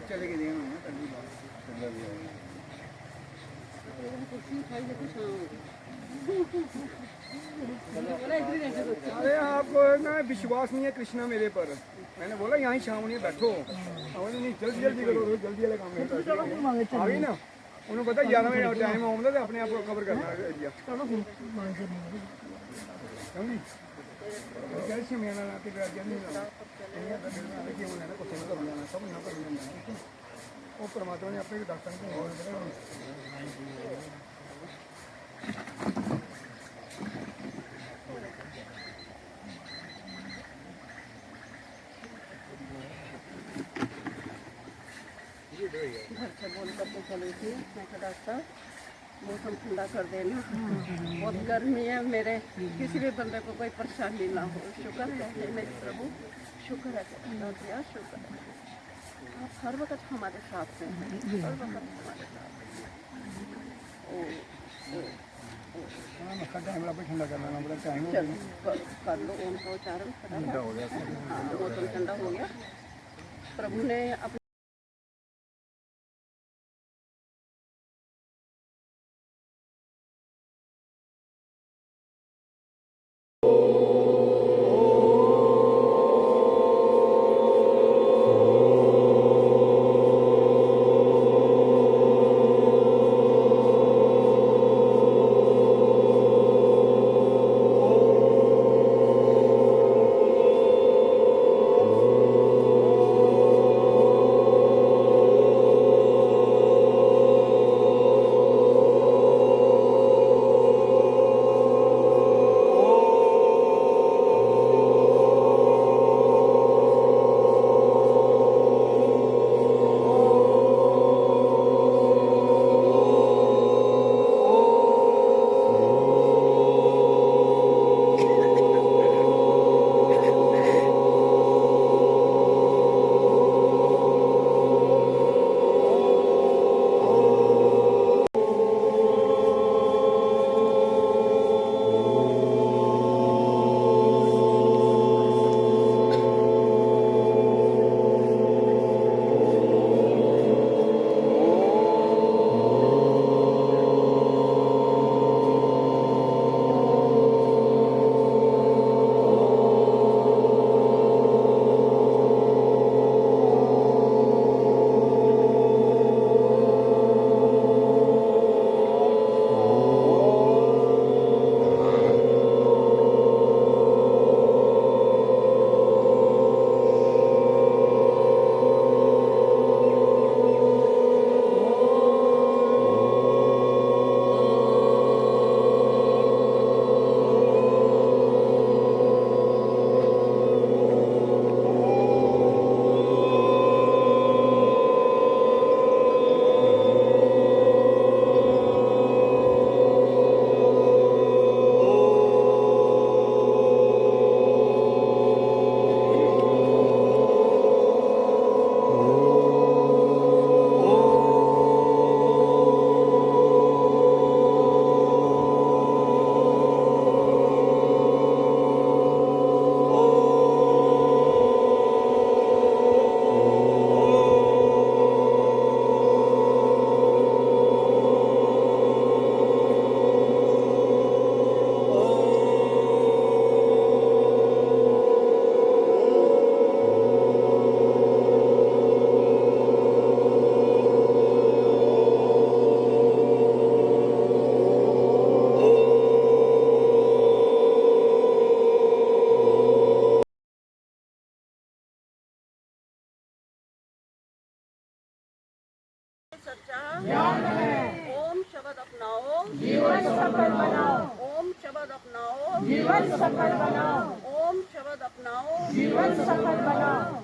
चले गए अरे आपको ना विश्वास नहीं है कृष्णा मेरे पर। मैंने बोला यहाँ शाम नहीं बैठो, नहीं जल्दी जल्दी करो, जल्दी वाले काम आ गई ना। उन्हें पता 11 बजे टाइम आऊँगा तो अपने आप को कवर करना एरिया वो परमात्मा ने अपने डॉक्टर को घर से बोल करके चली थी। मैं कहा डॉक्टर मौसम ठंडा कर देना, बहुत गर्मी है, मेरे किसी भी बंदे को कोई परेशानी ना हो। शुक्र है मेरे प्रभु, शुक्र है दिया, शुक्र है आप हर वक्त हमारे साथ में हैं, हर वक्त हमारे साथ हैं। ठंडा करना टाइम चलो कर लो उनका उच्चारण, मौसम ठंडा हो गया। प्रभु ने अपने ओम शब्द अपनाओ जीवन सफल बनाओ, ओम शब्द अपनाओ जीवन सफल बनाओ, ओम शब्द अपनाओ जीवन सफल बनाओ।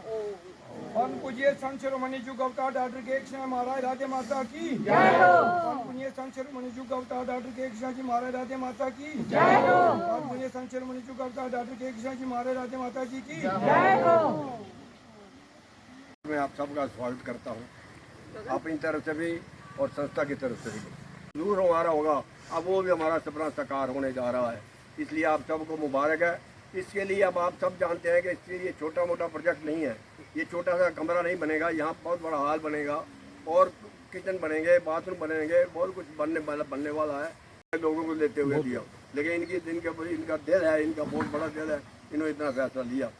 परम पूज्य संत शिरोमणि युग अवतार डॉक्टर के कृष्णा महाराज राधे माता की जय हो। परम पूज्य संत शिरोमणि युग अवतार डॉक्टर के कृष्णा जी महाराज राधे माता की जय हो। परम पूज्य संत शिरोमणि युग अवतार डॉक्टर के कृष्णा जी महाराज राधे माता जी की जय हो। मैं आप सबका स्वागत करता हूँ, अपनी तरफ से भी और संस्था की तरफ से भी। जरूर हमारा होगा, अब वो भी हमारा सपना साकार होने जा रहा है। इसलिए आप सबको मुबारक है। इसके लिए अब आप सब जानते हैं कि इसके लिए छोटा मोटा प्रोजेक्ट नहीं है, ये छोटा सा कमरा नहीं बनेगा, यहाँ बहुत बड़ा हॉल बनेगा और किचन बनेंगे, बाथरूम बनेंगे, बहुत कुछ बनने वाला है। लोगों को लेते हुए दिया, लेकिन इनका दिल है, इनका बहुत बड़ा दिल है, इन्होंने इतना फैसला लिया।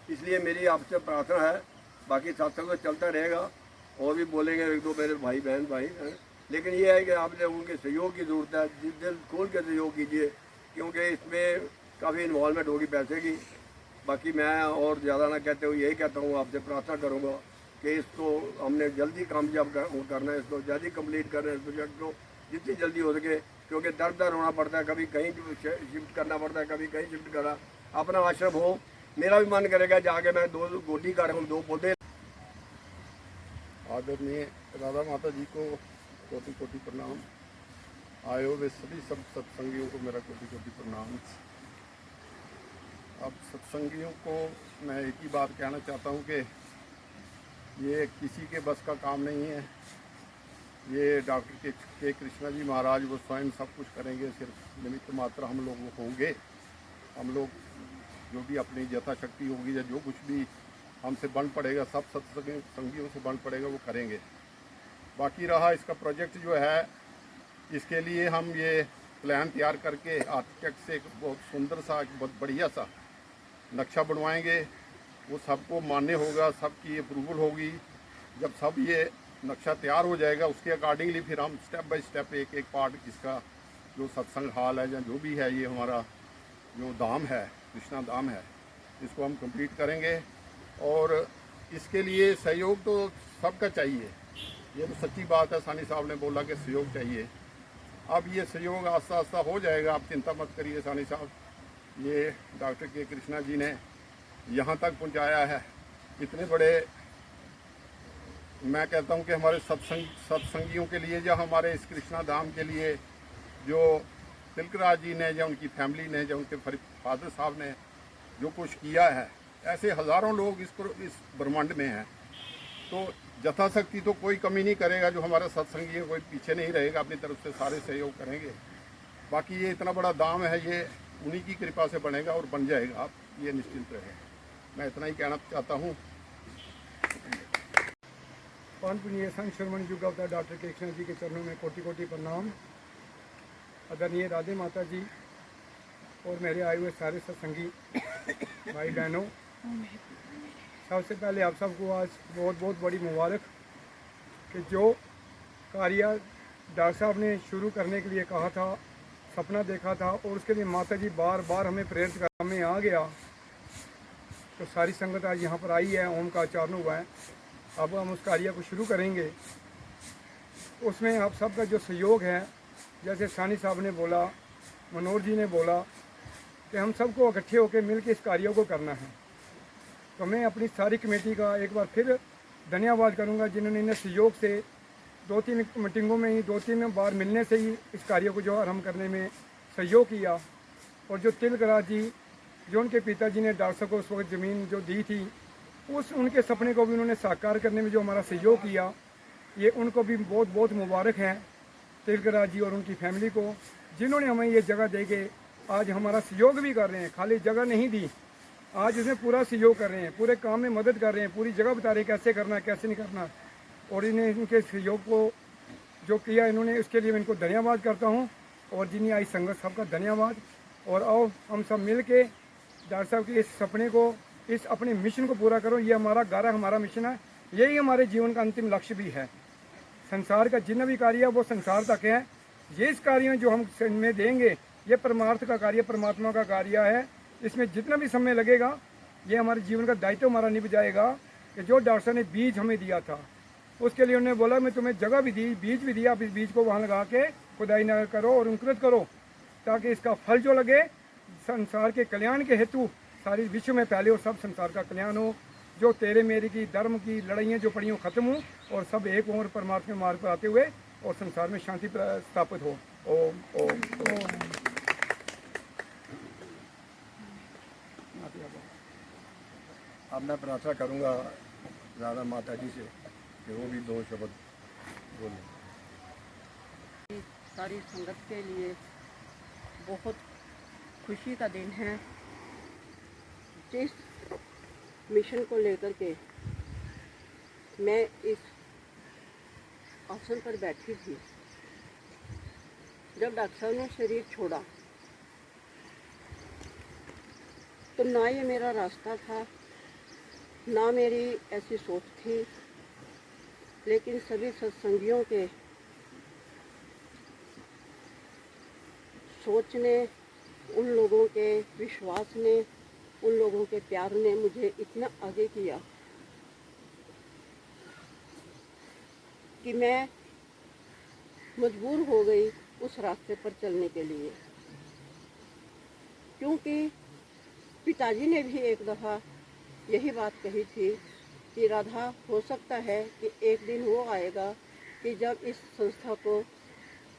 इसलिए मेरी आपसे प्रार्थना है, बाकी सत्संग तो चलता रहेगा और भी बोलेंगे एक दो मेरे भाई बहन भाई हैं, लेकिन ये है कि आप लोगों के सहयोग की ज़रूरत है। दिल खोल के सहयोग कीजिए, क्योंकि इसमें काफ़ी इन्वॉल्वमेंट होगी पैसे की। बाकी मैं और ज़्यादा ना कहते हुए यही कहता हूँ, आपसे प्रार्थना करूँगा कि इसको हमने जल्दी कामयाब करना है, इसको जल्दी कंप्लीट करना है इस प्रोजेक्ट को जितनी जल्दी हो सके, क्योंकि दर दर होना पड़ता है, कभी कहीं शिफ्ट करना पड़ता है, कभी कहीं शिफ्ट करना। अपना आश्रम हो, मेरा भी मन करेगा जाके मैं 2 गोटी काटूँ, 2 पौधे। आदरणीय राधा माता जी को कोटि कोटि प्रणाम। आए हुए सभी सब सत्संगियों को मेरा कोटि कोटि प्रणाम। अब सत्संगियों को मैं एक ही बात कहना चाहता हूँ कि ये किसी के बस का काम नहीं है। ये डॉक्टर के कृष्णा जी महाराज वो स्वयं सब कुछ करेंगे, सिर्फ निमित्त मात्र हम लोग होंगे। हम लोग जो भी अपनी यथाशक्ति होगी या जो कुछ भी हमसे बन पड़ेगा, सब सत्संगियों से बन पड़ेगा, वो करेंगे। बाकी रहा इसका प्रोजेक्ट जो है, इसके लिए हम ये प्लान तैयार करके आर्किटेक्ट से एक बहुत सुंदर सा, एक बहुत बढ़िया सा नक्शा बनवाएंगे। वो सबको मान्य होगा, सबकी अप्रूवल होगी। जब सब ये नक्शा तैयार हो जाएगा, उसके अकॉर्डिंगली फिर हम स्टेप बाय स्टेप एक एक पार्ट इसका जो सत्संग हाल है या जो भी है, ये हमारा जो धाम है, कृष्णा धाम है, इसको हम कंप्लीट करेंगे। और इसके लिए सहयोग तो सबका चाहिए, ये तो सच्ची बात है। सानी साहब ने बोला कि सहयोग चाहिए। अब ये सहयोग आस्ता आस्ता हो जाएगा, आप चिंता मत करिए सानी साहब। ये डॉक्टर के कृष्णा जी ने यहाँ तक पहुँचाया है, इतने बड़े, मैं कहता हूँ कि हमारे सत्संगियों के लिए, या हमारे इस कृष्णा धाम के लिए जो तिलकराज जी ने या उनकी फैमिली ने, या उनके फादर साहब ने जो कुछ किया है, ऐसे हज़ारों लोग इस ब्रह्मांड में हैं। तो यथाशक्ति तो कोई कमी नहीं करेगा, जो हमारा सत्संगी है कोई पीछे नहीं रहेगा, अपनी तरफ से सारे सहयोग करेंगे। बाकी ये इतना बड़ा दाम है, ये उन्हीं की कृपा से बनेगा और बन जाएगा, आप ये निश्चिंत रहें। मैं इतना ही कहना चाहता हूँ। पावन पुण्य संत शिरोमणि युग अवतार डॉक्टर के कृष्णा जी के चरणों में कोटि कोटि प्रणाम। आदरणीय राधे माता जी और मेरे आए हुए सारे सत्संगी भाई बहनों, सबसे पहले आप सबको आज बहुत बहुत बड़ी मुबारक कि जो कार्य डॉक्टर साहब ने शुरू करने के लिए कहा था, सपना देखा था, और उसके लिए माता जी बार बार हमें प्रेरित कर में आ गया। तो सारी संगत आज यहाँ पर आई है, ओम का उच्चारण हुआ है। अब हम उस कार्य को शुरू करेंगे। उसमें आप सबका जो सहयोग है, जैसे सानी साहब ने बोला, मनोज जी ने बोला कि हम सबको इकट्ठे होकर मिल के इस कार्य को करना है। तो मैं अपनी सारी कमेटी का एक बार फिर धन्यवाद करूंगा, जिन्होंने इन्हें सहयोग से 2-3 मीटिंगों में ही 2-3 बार मिलने से ही इस कार्य को जो आरम्भ करने में सहयोग किया। और जो तिलकराज जी, जो उनके पिताजी ने डॉक्टर को उस वक्त ज़मीन जो दी थी, उस उनके सपने को भी उन्होंने साकार करने में जो हमारा सहयोग किया, ये उनको भी बहुत बहुत मुबारक है, तिलकराज जी और उनकी फैमिली को, जिन्होंने हमें ये जगह दे के आज हमारा सहयोग भी कर रहे हैं। खाली जगह नहीं दी, आज इसमें पूरा सहयोग कर रहे हैं, पूरे काम में मदद कर रहे हैं, पूरी जगह बता रहे हैं कैसे करना है कैसे नहीं करना। और इन्हें इनके सहयोग को जो किया इन्होंने, उसके लिए मैं इनको धन्यवाद करता हूँ। और जिन्हें आई संगत सबका धन्यवाद। और आओ हम सब मिल के डॉक्टर साहब के इस सपने को, इस अपने मिशन को पूरा करो। ये हमारा गारा, हमारा मिशन है, यही हमारे जीवन का अंतिम लक्ष्य भी है। संसार का जितना भी कार्य है वो संसार तक है। ये इस कार्य जो हम में देंगे, ये परमार्थ का कार्य, परमात्मा का कार्य है। इसमें जितना भी समय लगेगा, ये हमारे जीवन का दायित्व हमारा निभ जाएगा। कि जो डॉक्टर साहब ने बीज हमें दिया था, उसके लिए उन्होंने बोला मैं तुम्हें जगह भी दी, बीज भी दिया, आप इस बीज को वहाँ लगा के खुदाई न करो और अंकुरित करो, ताकि इसका फल जो लगे संसार के कल्याण के हेतु सारी विश्व में फैले और सब संसार का कल्याण हो। जो तेरे मेरे की धर्म की लड़ाइयाँ जो पड़ी हों खत्म हो और सब एक हों और परमात्मा मार्ग पर आते हुए और संसार में शांति स्थापित हो। ओम ओम ओम। अब मैं प्रार्थना करूंगा राधा माता जी से कि वो भी 2 शब्द बोलें। सारी संगत के लिए बहुत खुशी का दिन है। जिस मिशन को लेकर के मैं इस आसन पर बैठी थी, जब डॉक्टर साहब ने शरीर छोड़ा तो ना ये मेरा रास्ता था, ना मेरी ऐसी सोच थी, लेकिन सभी सत्संगियों के सोच ने, उन लोगों के विश्वास ने, उन लोगों के प्यार ने मुझे इतना आगे किया कि मैं मजबूर हो गई उस रास्ते पर चलने के लिए। क्योंकि पिताजी ने भी एक दफ़ा यही बात कही थी कि राधा, हो सकता है कि एक दिन वो आएगा कि जब इस संस्था को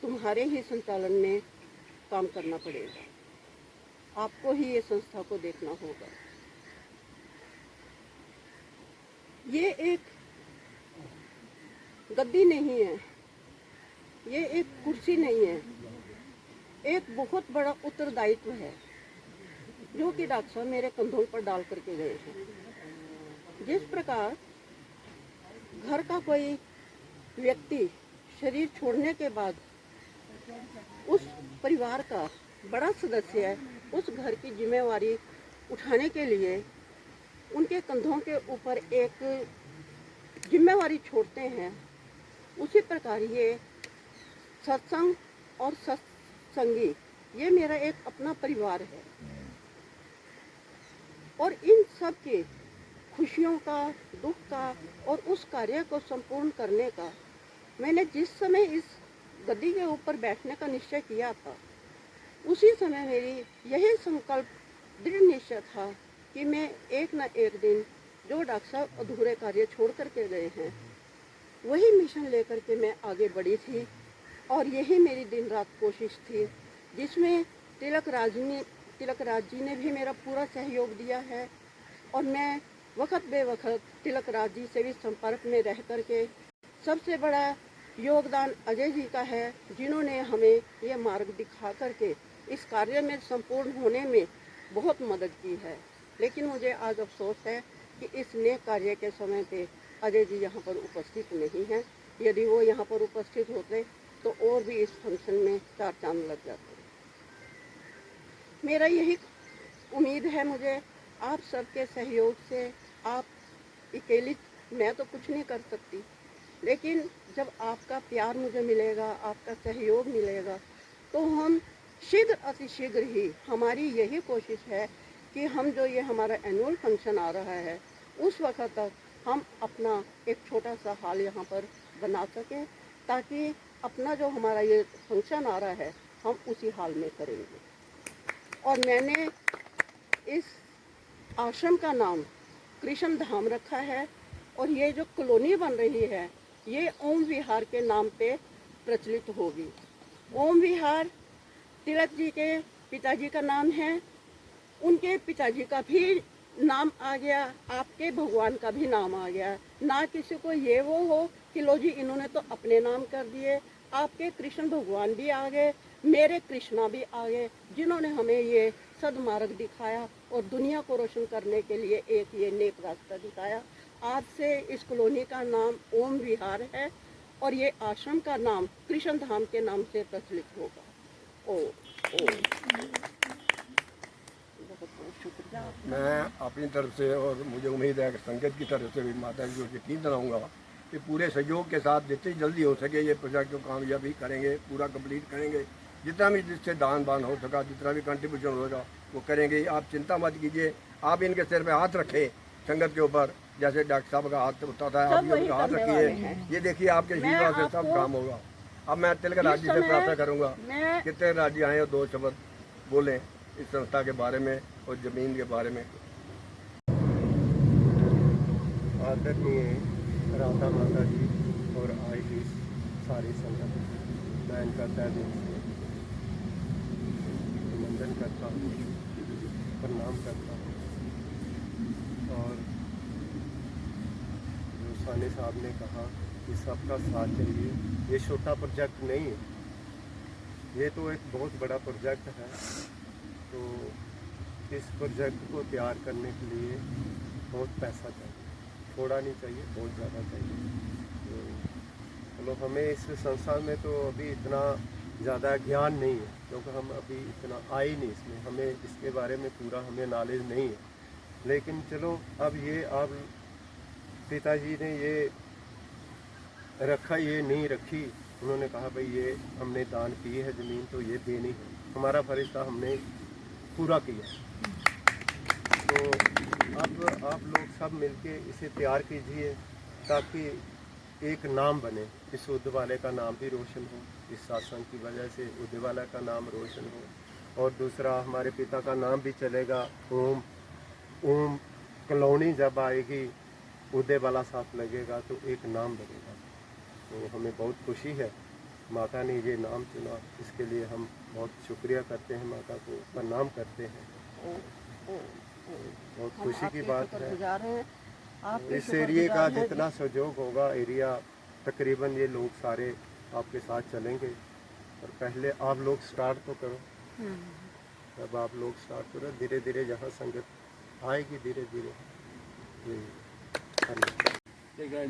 तुम्हारे ही संचालन में काम करना पड़ेगा, आपको ही ये संस्था को देखना होगा। ये एक गद्दी नहीं है, ये एक कुर्सी नहीं है, एक बहुत बड़ा उत्तरदायित्व है जो कि डॉक्टर साहब मेरे कंधों पर डाल करके गए हैं। जिस प्रकार घर का कोई व्यक्ति शरीर छोड़ने के बाद उस परिवार का बड़ा सदस्य है, उस घर की जिम्मेवारी उठाने के लिए उनके कंधों के ऊपर एक जिम्मेवारी छोड़ते हैं, उसी प्रकार ये सत्संग और सत्संगी ये मेरा एक अपना परिवार है। और इन सब के खुशियों का, दुख का और उस कार्य को संपूर्ण करने का मैंने जिस समय इस गद्दी के ऊपर बैठने का निश्चय किया था, उसी समय मेरी यही संकल्प दृढ़ निश्चय था कि मैं एक न एक दिन जो डॉक्टर साहब अधूरे कार्य छोड़ करके गए हैं, वही मिशन लेकर के मैं आगे बढ़ी थी। और यही मेरी दिन रात कोशिश थी, जिसमें तिलक राज जी ने भी मेरा पूरा सहयोग दिया है। और मैं वक्त बेवक्त तिलक राज जी से भी संपर्क में रह करके, सबसे बड़ा योगदान अजय जी का है, जिन्होंने हमें ये मार्ग दिखा करके इस कार्य में संपूर्ण होने में बहुत मदद की है। लेकिन मुझे आज अफसोस है कि इस नेक कार्य के समय पे अजय जी यहाँ पर उपस्थित नहीं हैं। यदि वो यहाँ पर उपस्थित होते तो और भी इस फंक्शन में 4 चांद लग जाते। मेरा यही उम्मीद है मुझे आप सबके सहयोग से। आप अकेली मैं तो कुछ नहीं कर सकती, लेकिन जब आपका प्यार मुझे मिलेगा, आपका सहयोग मिलेगा, तो हम शीघ्र अतिशीघ्र ही, हमारी यही कोशिश है कि हम जो ये हमारा एनुअल फंक्शन आ रहा है, उस वक्त तक हम अपना एक छोटा सा हॉल यहाँ पर बना सकें, ताकि अपना जो हमारा ये फंक्शन आ रहा है हम उसी हॉल में करेंगे। और मैंने इस आश्रम का नाम कृष्ण धाम रखा है, और ये जो कॉलोनी बन रही है ये ओम विहार के नाम पे प्रचलित होगी। ओम विहार तिलक जी के पिताजी का नाम है, उनके पिताजी का भी नाम आ गया, आपके भगवान का भी नाम आ गया। ना किसी को ये वो हो कि लो जी इन्होंने तो अपने नाम कर दिए। आपके कृष्ण भगवान भी आ गए, मेरे कृष्णा भी आ गए, जिन्होंने हमें ये सदमार्ग दिखाया और दुनिया को रोशन करने के लिए एक ये नेक रास्ता दिखाया। आज से इस कॉलोनी का नाम ओम विहार है और ये आश्रम का नाम कृष्ण धाम के नाम से प्रचलित होगा। बहुत बहुत शुक्रिया। मैं अपनी तरफ से, और मुझे उम्मीद है कि संगत की तरफ से भी माता जी को यकीन दिलाऊंगा कि पूरे सहयोग के साथ जितनी जल्दी हो सके ये प्रोजेक्ट को कामयाबी करेंगे, पूरा कंप्लीट करेंगे। जितना भी जिससे दान बान हो सका, जितना भी कंट्रीब्यूशन होगा वो करेंगे। आप चिंता मत कीजिए, आप इनके सिर पे हाथ रखें संगत के ऊपर, जैसे डॉक्टर साहब का हाथ होता था, आप भी उनका हाथ रखिए। ये देखिए आपके आशीर्वाद से सब काम होगा। अब मैं तिलक राज जी से प्रार्थना करूँगा कि तिलक राज जी आए और 2 शब्द बोलें इस संस्था के बारे में और ज़मीन के बारे में। आदरणीय राधा माता जी और आई हुई सारी संगत, मैं इनका तहे दिल से वंदन करता हूँ, प्रणाम करता हूँ। और जो सानी साहब ने कहा कि सबका साथ चाहिए, ये छोटा प्रोजेक्ट नहीं है, ये तो एक बहुत बड़ा प्रोजेक्ट है। तो इस प्रोजेक्ट को तैयार करने के लिए बहुत पैसा चाहिए, थोड़ा नहीं चाहिए, बहुत ज़्यादा चाहिए। तो चलो हमें इस संस्था में तो अभी इतना ज़्यादा ज्ञान नहीं है, क्योंकि हम अभी इतना आए ही नहीं इसमें, हमें इसके बारे में पूरा हमें नॉलेज नहीं है। लेकिन चलो अब ये आप पिताजी ने ये रखा, ये नहीं रखी, उन्होंने कहा भाई ये हमने दान की है ज़मीन तो ये देनी है, हमारा फरिश्ता हमने पूरा किया। तो अब आप लोग सब मिलके इसे तैयार कीजिए ताकि एक नाम बने, इस उद्दवाले का नाम भी रोशन हो, इस सत्संग की वजह से उद्दवाला का नाम रोशन हो, और दूसरा हमारे पिता का नाम भी चलेगा। ओम कॉलोनी जब आएगी उद्दवाला साथ लगेगा तो एक नाम बनेगा। तो हमें बहुत खुशी है, माता ने ये नाम चुना, इसके लिए हम बहुत शुक्रिया करते हैं, माता को प्रणाम करते हैं। बहुत खुशी की बात है। इस एरिया का जितना सहयोग होगा, एरिया तकरीबन ये लोग सारे आपके साथ चलेंगे, और पहले आप लोग स्टार्ट तो करो, जब आप लोग स्टार्ट करो धीरे धीरे जहाँ संगत आएगी धीरे धीरे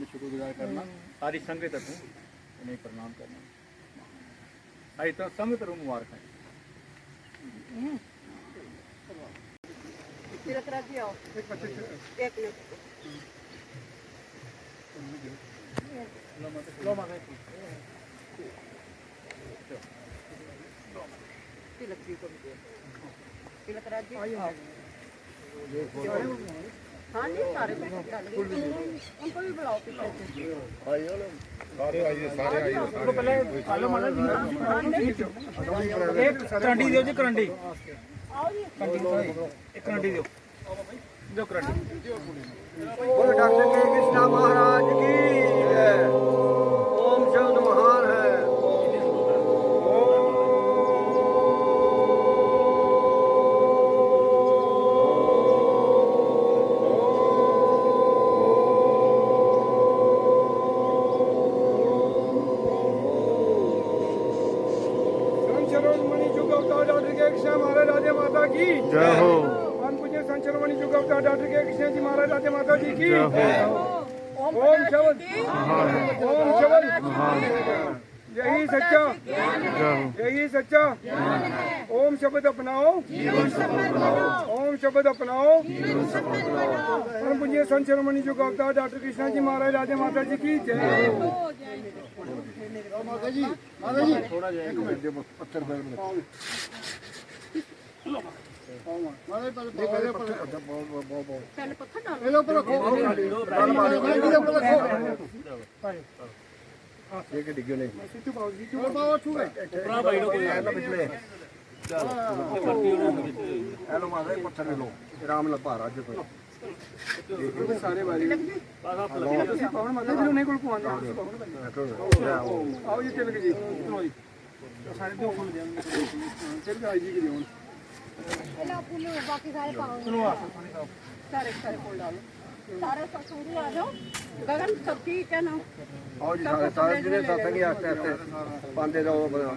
शुक्रगुजार करना सारी संगत को उन्हें प्रणाम करना सारी तरह संगत को मुबारक है। हाँ जी, सारे उनको भी बुलाओ पीछे से। सारे आइए, सारे आइए, तो पहले आलो माला एक करंडी दियो जी, करंडी एक करंडी दियो, दो करंडी। बोलो डॉक्टर के कृष्णा महाराज की जय। ओम शब्द महान है। जय हो। परम पूज्य संत शिरोमणि जुग अवतार डॉक्टर के कृष्ण जी महाराज राधे माता जी की जय हो। ओम शब्द, ओम शब्द, यही सच्चा, यही सच्चा। ओम शब्द अपनाओ, ओम शब्द अपनाओ। परम पूज्य संत शिरोमणि जुग अवतार डॉक्टर कृष्ण जी महाराज राधे माता जी की जय हो। माता जी थोड़ा एक मिनट पत्थर पहले पत्थर डालो। ये के डिग्गे नहीं हेलो माता पत्थर ले लो, आराम ਨਾਲ ਭਾਰ ਅੱਜ ਕੋਈ ਸਾਰੇ ਵਾਰੀ ਤੁਸੀਂ ਪਾਵਨ ਮਾਤਾ ਜੀ ਨੂੰ ਨਹੀਂ ਕੋਲ ਪਵਾਉਂਦੇ ਆਓ ਜੀ ਤਿਲਕ ਜੀ ਇਤਨੋ ਜੀ ਸਾਰੇ ਦੋ ਫੁੱਲ ਜਾਂਦੇ ਤਿਲਕ ਆਈ ਜੀ ਕਿ ਹੁਣ चलो फूल बाकी सारे पाओ सारे सारे फूल डालो। सारे सत्संगी आ जाओ। गगन सब ठीक है ना? आओ जी सारे सारे जिन्हें सत्संगी आस्ते आस्ते पांदे जाओ बना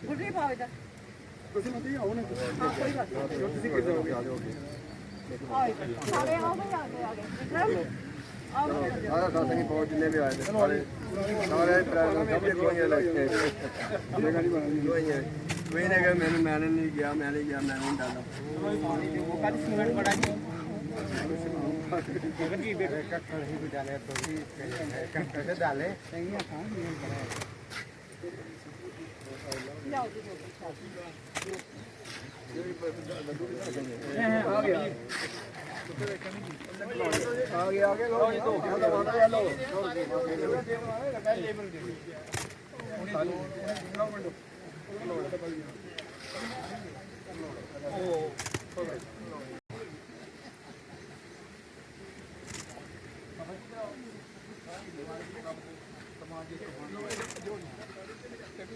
गुड़ी पाओ इधर। ਤੁਸੀਂ ਮਤੀ ਆਓ ਨਾ हाँ कोई बात नहीं। ਤੁਸੀਂ ਕਿੱਥੇ ਜਾਓਗੇ आ जाओगे आओ इधर। सारे आओ भाई आगे आगे। विक्रम आओ इधर। सारा सत्संगी पहुंच जिन्हें भी आए थे सारे सारे प्रेम सब कोई लगते कोई ने कहा मैंने नहीं गया, मैं नहीं गया, मैंने नहीं डाला। वो काली सीमेंट बड़ा जी जाओ जी आगे आगे लो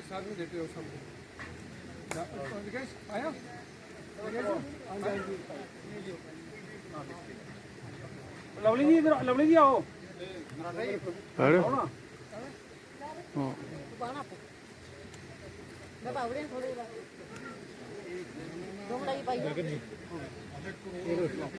साथ में देते हो सब विकेश आया लवली जी इधर, लवली जी आओ। बाना मैं बावड़े थोड़ी पाइए